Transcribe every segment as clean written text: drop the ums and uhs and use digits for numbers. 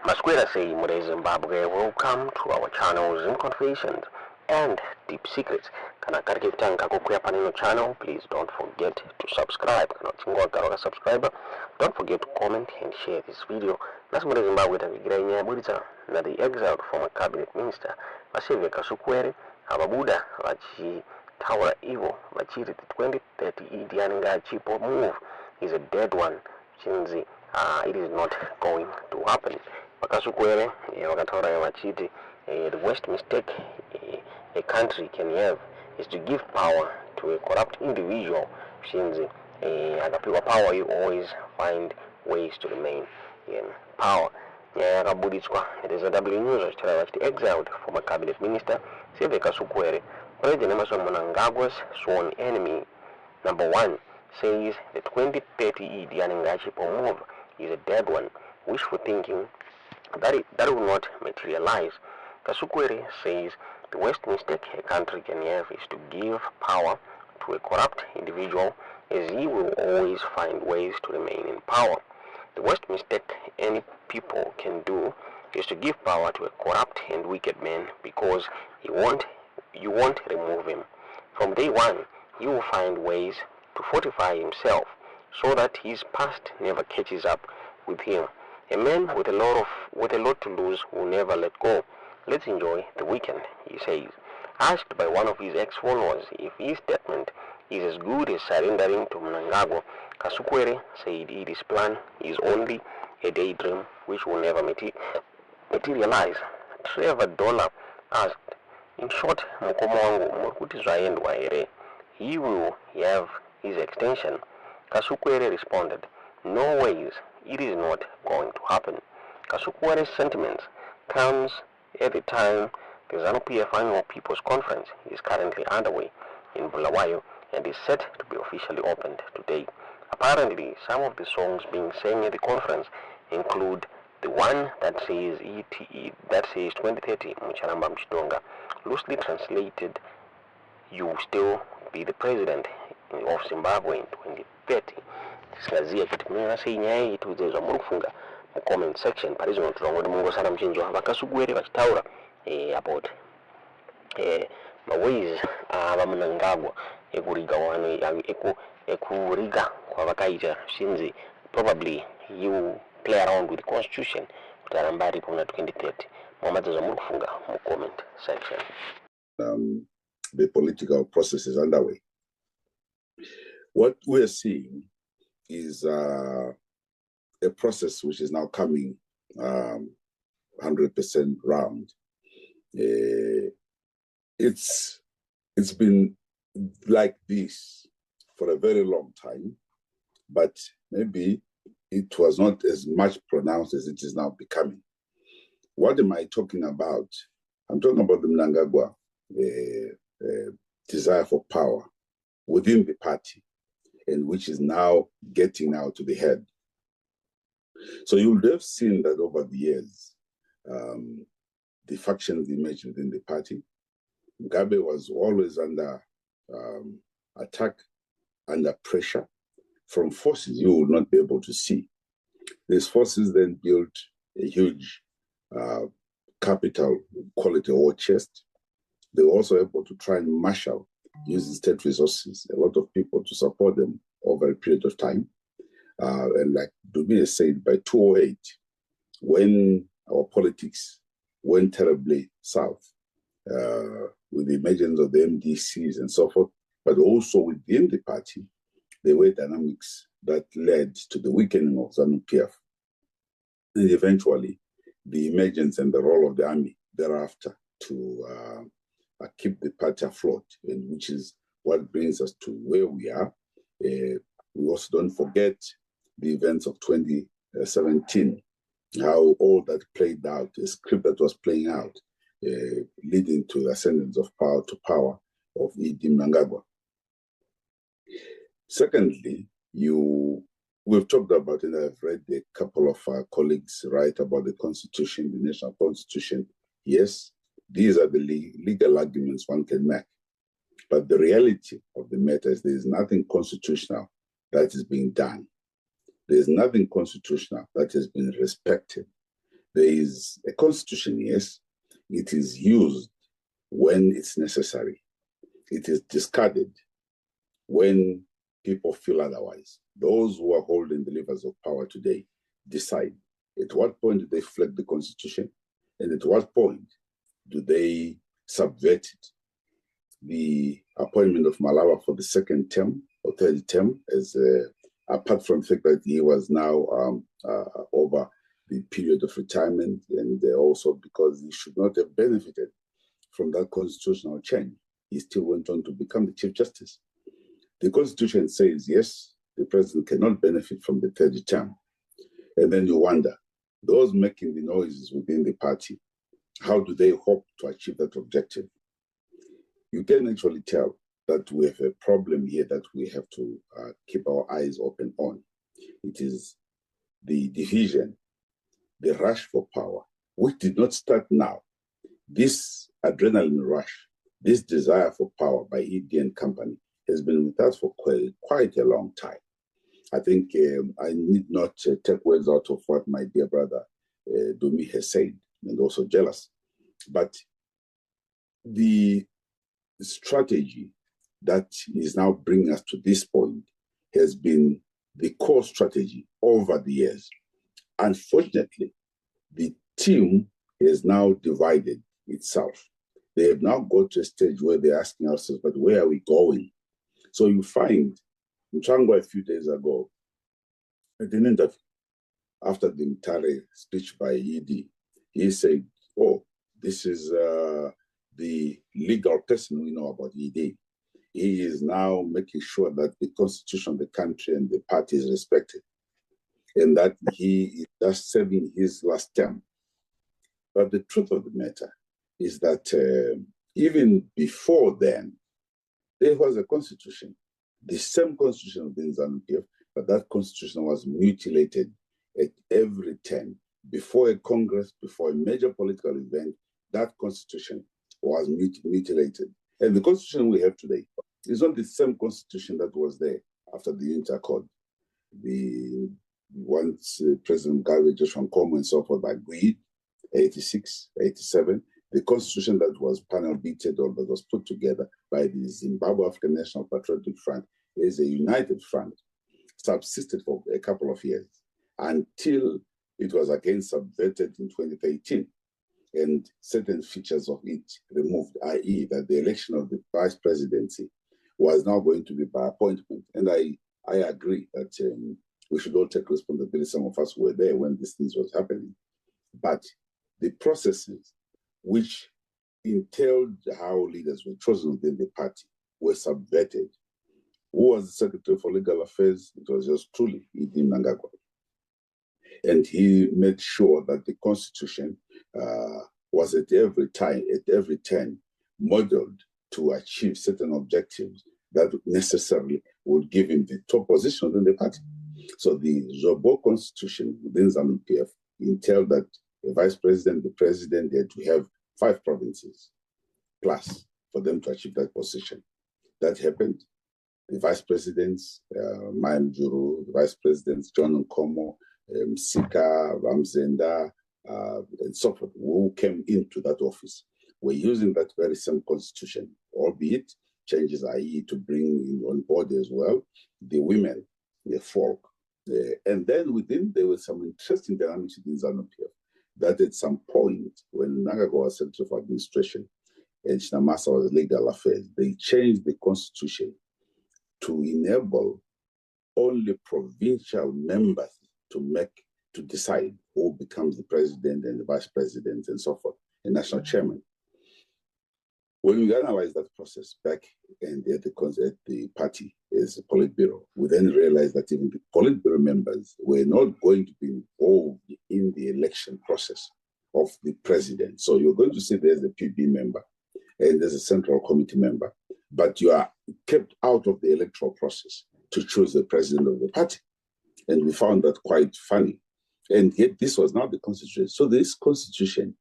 Masquera say Mure Zimbabwe, welcome to our channel Zim Confessions and Deep Secrets. Kana kariki tanka kukuya panino channel, please don't forget to subscribe. Kana chingwa karoka subscriber, don't forget to comment and share this video. Nas Mure Zimbabwe tavigira inya burita na the exiled former cabinet minister Yapihwa NaKasukuwere ababuda vachi Tower Evil vachiri the 2030 Yapihwa move is a dead one. Chinzi it is not going to happen. NaKasukuwere wakataura vachiti the worst mistake a country can have is to give power to a corrupt individual. Since akapiwa power, you always find ways to remain in power. Yakabuditswa it is a W News achitara vachiti exiled former cabinet minister Yapihwa NaKasukuwere President Yapihwa Mnangagwa's sworn enemy number 1 says the 2030 Yapihwa move is a dead one. Wishful thinking that will not materialize. NaKasukuwere says the worst mistake a country can have is to give power to a corrupt individual, as he will always find ways to remain in power. The worst mistake any people can do is to give power to a corrupt and wicked man, because you won't remove him. From day one, he will find ways to fortify himself so that his past never catches up with him. A man with a lot to lose will never let go. Let's enjoy the weekend, he says. Asked by one of his ex-followers if his statement is as good as surrendering to Mnangagwa, NaKasukuwere said his plan is only a daydream which will never materialize. Trevor Dollar asked, in short, Mukomo wangu murikuti zvaendwa here? He will have his extension. NaKasukuwere responded, no ways, it is not going to happen. NaKasukuwere's sentiments comes at the time the ZANU-PF annual People's Conference is currently underway in Bulawayo and is set to be officially opened today. Apparently, some of the songs being sang at the conference include the one that says 2030 Mucharamba Mchidonga, loosely translated, you will still be the president of Zimbabwe in 2030. Sikazia kitimina seinyai tuzezo murufunga mu comment section parizo tulongodi mungo sana mchinjo NaKasukuwere vachitaura about ma ways Mnangagwa ekuriga wano ekuriga kwa vakaita since probably you play around with the constitution kutarambari pona 2030 mwamadzo murufunga mu comment section. The political process is underway. What we are seeing is a process which is now coming 100% round. It's been like this for a very long time, but maybe it was not as much pronounced as it is now becoming. What am I talking about? I'm talking about the Mnangagwa desire for power within the party, and which is now getting now to the head. So you would have seen that over the years, the factions emerged within the party. Mugabe was always under attack, under pressure from forces you would not be able to see. These forces then built a huge capital, call it a war chest. They were also able to try and marshal, using state resources, a lot of people to support them over a period of time. And like Dumi said, by 2008, when our politics went terribly south, with the emergence of the MDCs and so forth, but also within the party, there were dynamics that led to the weakening of ZANU-PF. And eventually, the emergence and the role of the army thereafter to keep the party afloat, and which is what brings us to where we are. We also don't forget the events of 2017, how all that played out, the script that was playing out, leading to the ascendance of power to power of Yapihwa Mnangagwa. Secondly, we've talked about, and I've read a couple of our colleagues write about the Constitution, the National Constitution. Yes, these are the legal arguments one can make. But the reality of the matter is there is nothing constitutional that is being done. There is nothing constitutional that has been respected. There is a constitution, yes. It is used when it's necessary. It is discarded when people feel otherwise. Those who are holding the levers of power today decide at what point do they flag the constitution and at what point do they subvert it. The appointment of Malawa for the second term or third term, as apart from the fact that he was now over the period of retirement, and also because he should not have benefited from that constitutional change, he still went on to become the Chief Justice. The Constitution says, yes, the president cannot benefit from the third term. And then you wonder, those making the noises within the party, how do they hope to achieve that objective? You can actually tell that we have a problem here that we have to keep our eyes open on. It is the division, the rush for power, which did not start now. This adrenaline rush, this desire for power by ED and company has been with us for quite a long time. I think I need not take words out of what my dear brother Dumi has said, and also jealous. But the strategy that is now bringing us to this point has been the core strategy over the years. Unfortunately, the team has now divided itself. They have now got to a stage where they're asking ourselves, but where are we going? So you find, Mchangwa a few days ago, at an interview, after the entire speech by ED, he said, oh, this is the legal person we know about ED. He is now making sure that the constitution of the country and the party is respected, and that he is just serving his last term. But the truth of the matter is that even before then, there was a constitution, the same constitution of the ZANU-PF, but that constitution was mutilated at every turn. Before a Congress, before a major political event, that constitution was mutilated. And the constitution we have today is not the same constitution that was there after the Unity Accord. Once President Mugabe, Joshua Nkomo, and so forth agreed, 86, 87, the constitution that was panel beaten or that was put together by the Zimbabwe African National Patriotic Front is a united front, subsisted for a couple of years until it was again subverted in 2013 and certain features of it removed, i.e. that the election of the vice presidency was now going to be by appointment. And I agree that we should all take responsibility. Some of us were there when these things was happening. But the processes which entailed how leaders were chosen within the party were subverted. Who was the Secretary for Legal Affairs? It was just truly Yapihwa Mnangagwa. And he made sure that the Constitution was at every turn, modeled to achieve certain objectives that necessarily would give him the top position within the party. So the Zobo Constitution within ZANU-PF entailed that the vice president, the president, they had to have 5 provinces plus for them to achieve that position. That happened. The vice presidents, Mayam Juru, the vice presidents, John Nkomo, Sika, Ramzenda, and so forth, who came into that office, were using that very same constitution, albeit changes, i.e. to bring in on board as well the women, the folk. And then within, there were some interesting dynamics in ZANU-PF that at some point, when Mnangagwa was Secretary for Administration and Chinamasa was Legal Affairs, they changed the constitution to enable only provincial members to decide who becomes the president and the vice president and so forth, and national chairman. When we analyzed that process back and at the party as a Politburo, we then realized that even the Politburo members were not going to be involved in the election process of the president. So you're going to see there's a PB member and there's a central committee member, but you are kept out of the electoral process to choose the president of the party. And we found that quite funny. And yet this was not the constitution. So this constitution,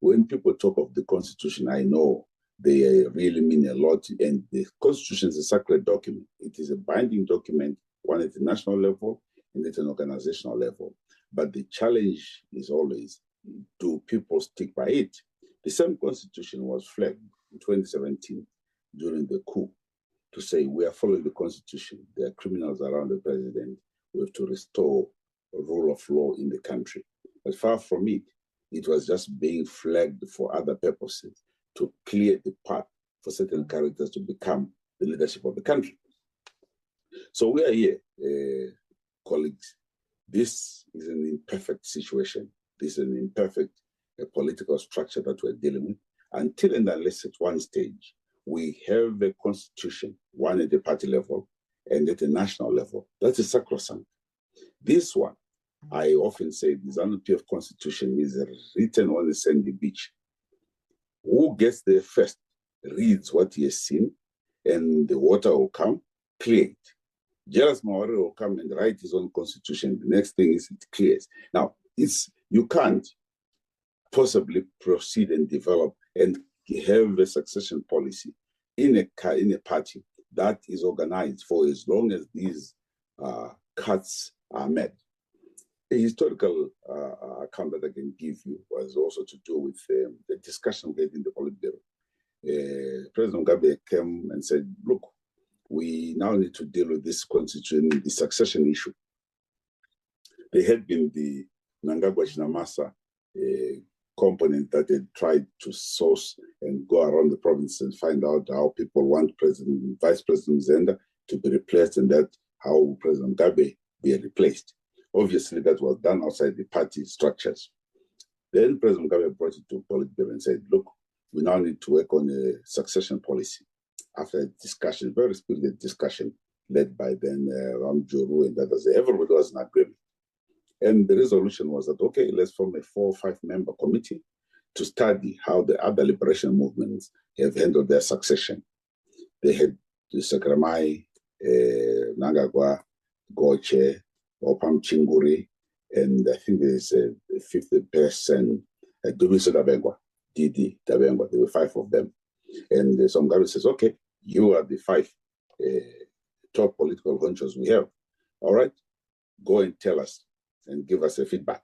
when people talk of the constitution, I know they really mean a lot. And the constitution is a sacred document. It is a binding document, one at the national level and at an organizational level. But the challenge is always do people stick by it? The same constitution was flagged in 2017 during the coup to say we are following the constitution. There are criminals around the president. We have to restore a rule of law in the country. But far from it, it was just being flagged for other purposes to clear the path for certain characters to become the leadership of the country. So we are here, colleagues. This is an imperfect situation. This is an imperfect political structure that we're dealing with. Until and unless at one stage we have a constitution, one at the party level and at the national level, that is sacrosanct. This one, I often say, the ZANU-PF constitution is written on a sandy beach. Who gets there first reads what he has seen, and the water will come, clear it. Jairus Mawarire will come and write his own constitution. The next thing is it clears. Now, you can't possibly proceed and develop and have a succession policy in a party that is organized for as long as these cuts are met. A historical account that I can give you was also to do with the discussion we had in the Politburo. President Mugabe came and said, look, we now need to deal with this constitution, the succession issue. There had been the Mnangagwa Chinamasa component that had tried to source and go around the province and find out how people want Vice President Zenda to be replaced, and that how President Mugabe be replaced. Obviously, that was done outside the party structures. Then President Mugabe brought it to Politburo and said, look, we now need to work on a succession policy. After a discussion, very spirited discussion, led by then Ramjuru and others, everybody was in agreement. And the resolution was that, okay, let's form a 4 or 5 member committee to study how the other liberation movements have handled their succession. They had the Sakramai, Mnangagwa, Goche, Opam Chinguri, and I think there's a 50th person, Dumiso Dabengwa, Didi Dabengwa. There were 5 of them. And some guy says, okay, you are the 5 top political honchos we have. All right, go and tell us and give us a feedback.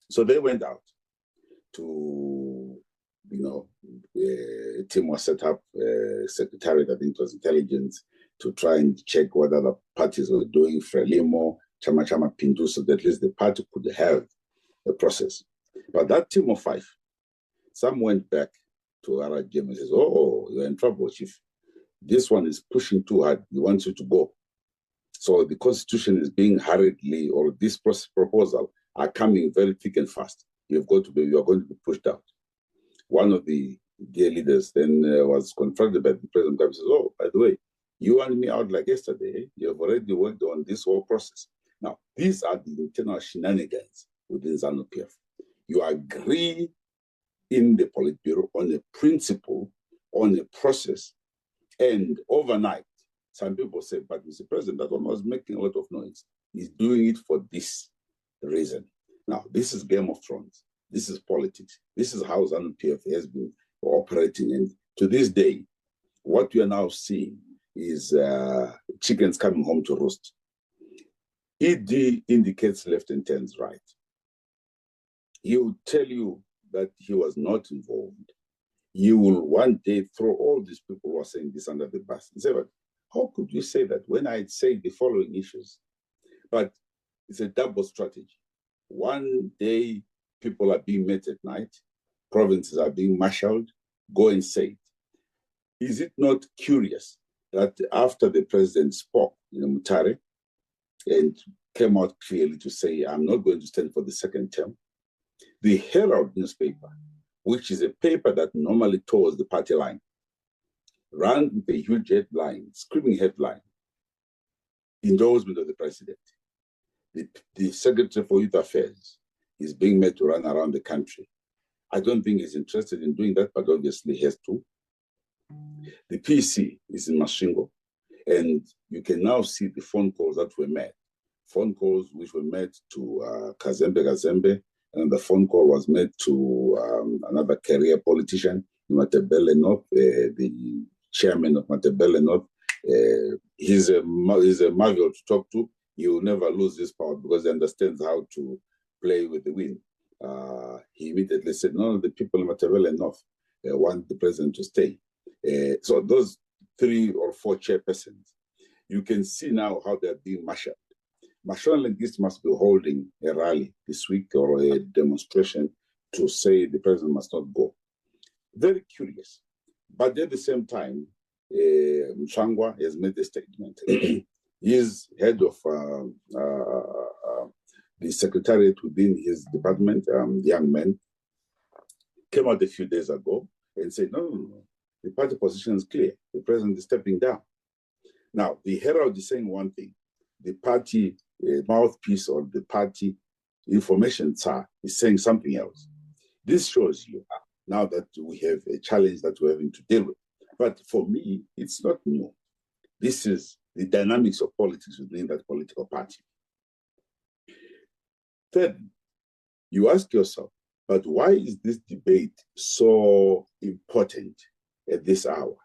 So they went out to, a team was set up, secretariat, I think it was intelligence, to try and check what other parties were doing, Frelimo, Chama Pindu, so that at least the party could have a process. But that team of 5, some went back to RRGM and says, oh, you're in trouble, chief. This one is pushing too hard. He wants you to go. So the constitution is being hurriedly, or this proposal are coming very thick and fast. You are going to be pushed out. One of the dear leaders then was confronted by the president and says, oh, by the way, you wanted me out like yesterday. You have already worked on this whole process. Now, these are the internal shenanigans within ZANU-PF. You agree in the Politburo on a principle, on a process, and overnight, some people say, but Mr. President, that one was making a lot of noise. He's doing it for this reason. Now, this is Game of Thrones. This is politics. This is how ZANU-PF has been operating. And to this day, what we are now seeing is chickens coming home to roost. ED indicates left and turns right. He will tell you that he was not involved. He will one day throw all these people who are saying this under the bus and say, but how could you say that when I say the following issues? But it's a double strategy. One day, people are being met at night, provinces are being marshaled, go and say it. Is it not curious that after the president spoke in Mutare and came out clearly to say, I'm not going to stand for the second term, the Herald newspaper, which is a paper that normally toes the party line, ran with a huge headline, screaming headline, endorsement of the president. The Secretary for Youth Affairs is being made to run around the country. I don't think he's interested in doing that, but obviously he has to. The PC is in Mashingo, and you can now see the phone calls that were made. Phone calls which were made to Kazembe, and the phone call was made to another career politician, Matebele North, the chairman of Matebele North. He's a marvel to talk to. He will never lose this power because he understands how to play with the wind. he immediately said, no, the people in Matabele North want the president to stay. So those 3 or 4 chairpersons, you can see now how they're being marshaled. Marshal like this must be holding a rally this week or a demonstration to say the president must not go. Very curious. But at the same time, Mnangagwa has made a statement. He's head of the secretariat within his department, young man, came out a few days ago and said, no, the party position is clear. The president is stepping down. Now, the Herald is saying one thing. The party mouthpiece or the party information czar is saying something else. This shows you now that we have a challenge that we're having to deal with. But for me, it's not new. This is the dynamics of politics within that political party. Third, you ask yourself, but why is this debate so important at this hour?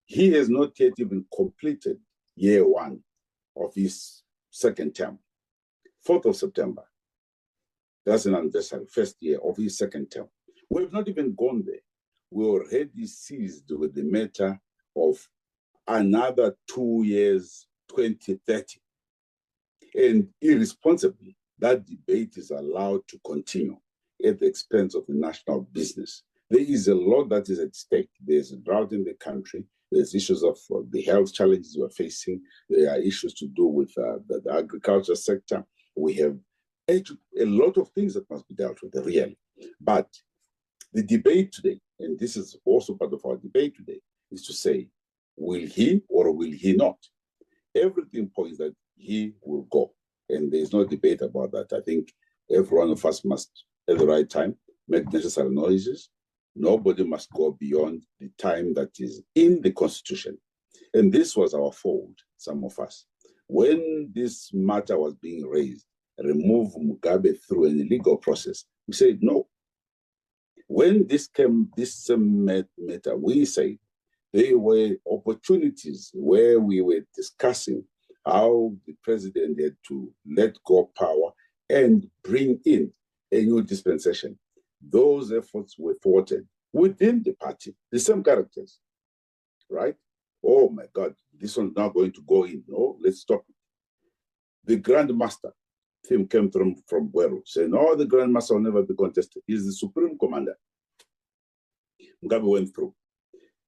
He has not yet even completed year 1 of his second term, 4th of September. That's an anniversary, first year of his second term. We have not even gone there. We already seized with the matter of another 2 years, 2030. And irresponsibly, that debate is allowed to continue at the expense of the national business. There is a lot that is at stake. There's a drought in the country. There's issues of the health challenges we're facing. There are issues to do with the agriculture sector. We have a lot of things that must be dealt with, really. But the debate today, and this is also part of our debate today, is to say, will he or will he not? Everything points that he will go. And there's no debate about that. I think every one of us must, at the right time, make necessary noises. Nobody must go beyond the time that is in the Constitution. And this was our fault, some of us. When this matter was being raised, remove Mugabe through an illegal process, we said no. When this matter, we said there were opportunities where we were discussing how the president had to let go of power and bring in a new dispensation. Those efforts were thwarted within the party, the same characters, right? Oh my God, this one's not going to go in. No, let's stop it. The Grand Master theme came from Buero, saying, no, the Grand Master will never be contested. He's the Supreme Commander. Mugabe went through.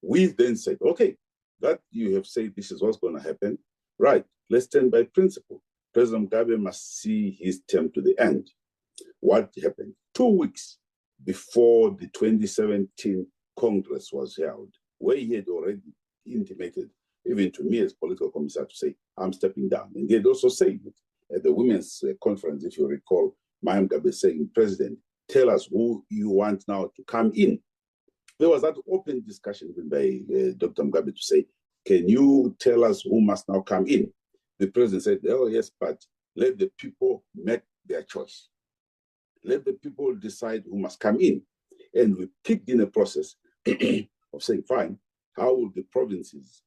We then said, okay, that you have said this is what's going to happen. Right, let's stand by principle. President Mugabe must see his term to the end. What happened? 2 weeks before the 2017 Congress was held, where he had already intimated, even to me as political commissar, to say, I'm stepping down. And he had also said it at the women's conference, if you recall, Mayam Mugabe saying, President, tell us who you want now to come in. There was that open discussion even by Dr. Mugabe to say, can you tell us who must now come in? The president said, oh, yes, but let the people make their choice. Let the people decide who must come in. And we picked in a process of saying, fine, how will the provinces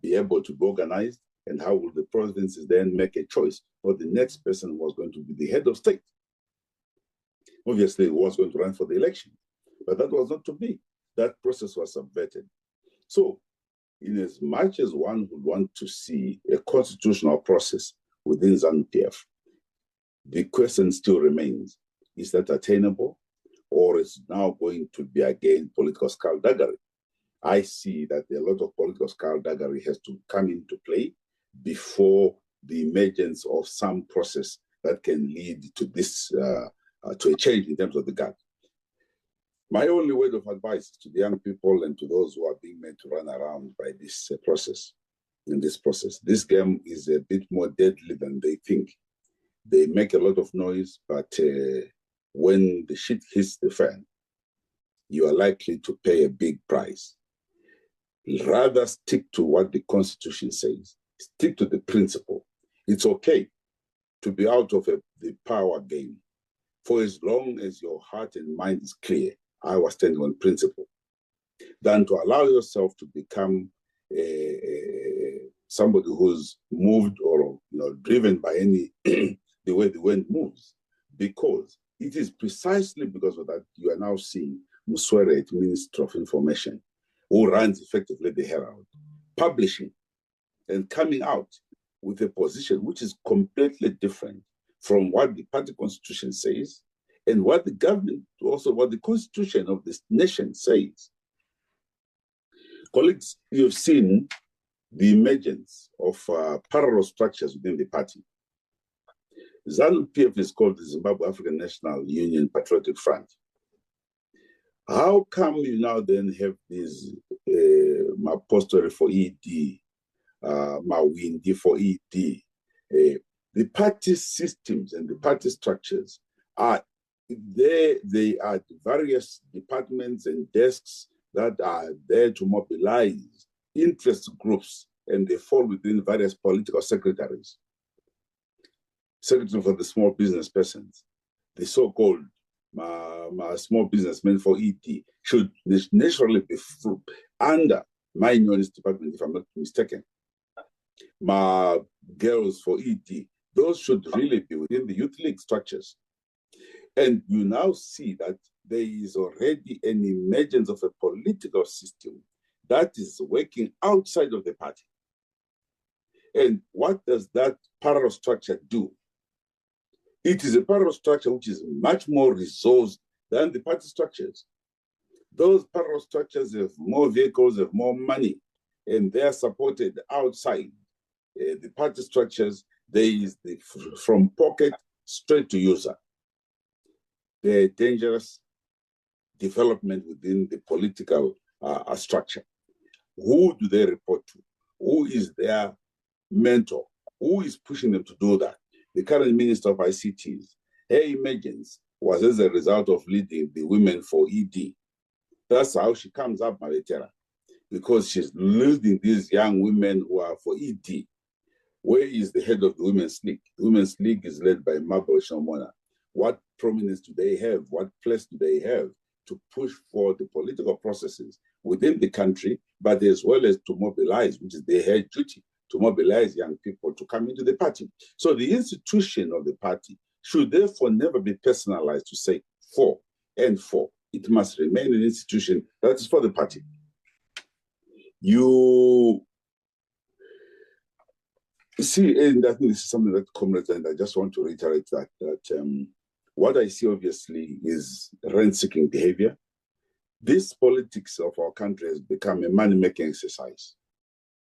be able to be organized? And how will the provinces then make a choice for the next person who was going to be the head of state? Obviously, he was going to run for the election, but that was not to be. That process was subverted. So, in as much as one would want to see a constitutional process within ZANU-PF, the question still remains, is that attainable, or is now going to be again political skullduggery? I see that a lot of political skullduggery has to come into play before the emergence of some process that can lead to this, to a change in terms of the guard. My only word of advice to the young people and to those who are being made to run around by this process, this game is a bit more deadly than they think. They make a lot of noise, but when the shit hits the fan, you are likely to pay a big price. Rather stick to what the Constitution says. Stick to the principle. It's okay to be out of the power game for as long as your heart and mind is clear. I was standing on principle, than to allow yourself to become somebody who's moved or driven by any the way the wind moves. Because it is precisely because of that you are now seeing Muswere, Minister of Information, who runs effectively the Herald, publishing and coming out with a position which is completely different from what the party constitution says and what the government, also what the constitution of this nation says. Colleagues, you've seen the emergence of parallel structures within the party. ZANU-PF is called the Zimbabwe African National Union Patriotic Front. How come you now then have this Mapostori for ED, Mawindi for ED? The party systems and the party structures are there. They are the various departments and desks that are there to mobilize interest groups, and they fall within various political secretaries. Secretary for the small business persons, the so-called small businessmen for ED, should naturally be under my unionist department, if I'm not mistaken. My girls for ED, those should really be within the youth league structures. And you now see that there is already an emergence of a political system that is working outside of the party. And what does that parallel structure do? It is a parallel structure which is much more resourced than the party structures. Those parallel structures have more vehicles, have more money, and they are supported outside. The party structures, there is from pocket straight to user. They're dangerous development within the political structure. Who do they report to? Who is their mentor? Who is pushing them to do that? The current Minister of ICTs, her emergence was as a result of leading the Women for ED. That's how she comes up, Maletera, because she's leading these young women who are for ED. Where is the head of the Women's League? The Women's League is led by Mabel Shomona. What prominence do they have? What place do they have to push for the political processes within the country, but as well as to mobilize, which is their head duty, to mobilize young people to come into the party. So the institution of the party should therefore never be personalized to say for and for. It must remain an institution that is for the party. You see, and I think this is something that comrades, and I just want to reiterate that what I see obviously is rent-seeking behavior. This politics of our country has become a money-making exercise.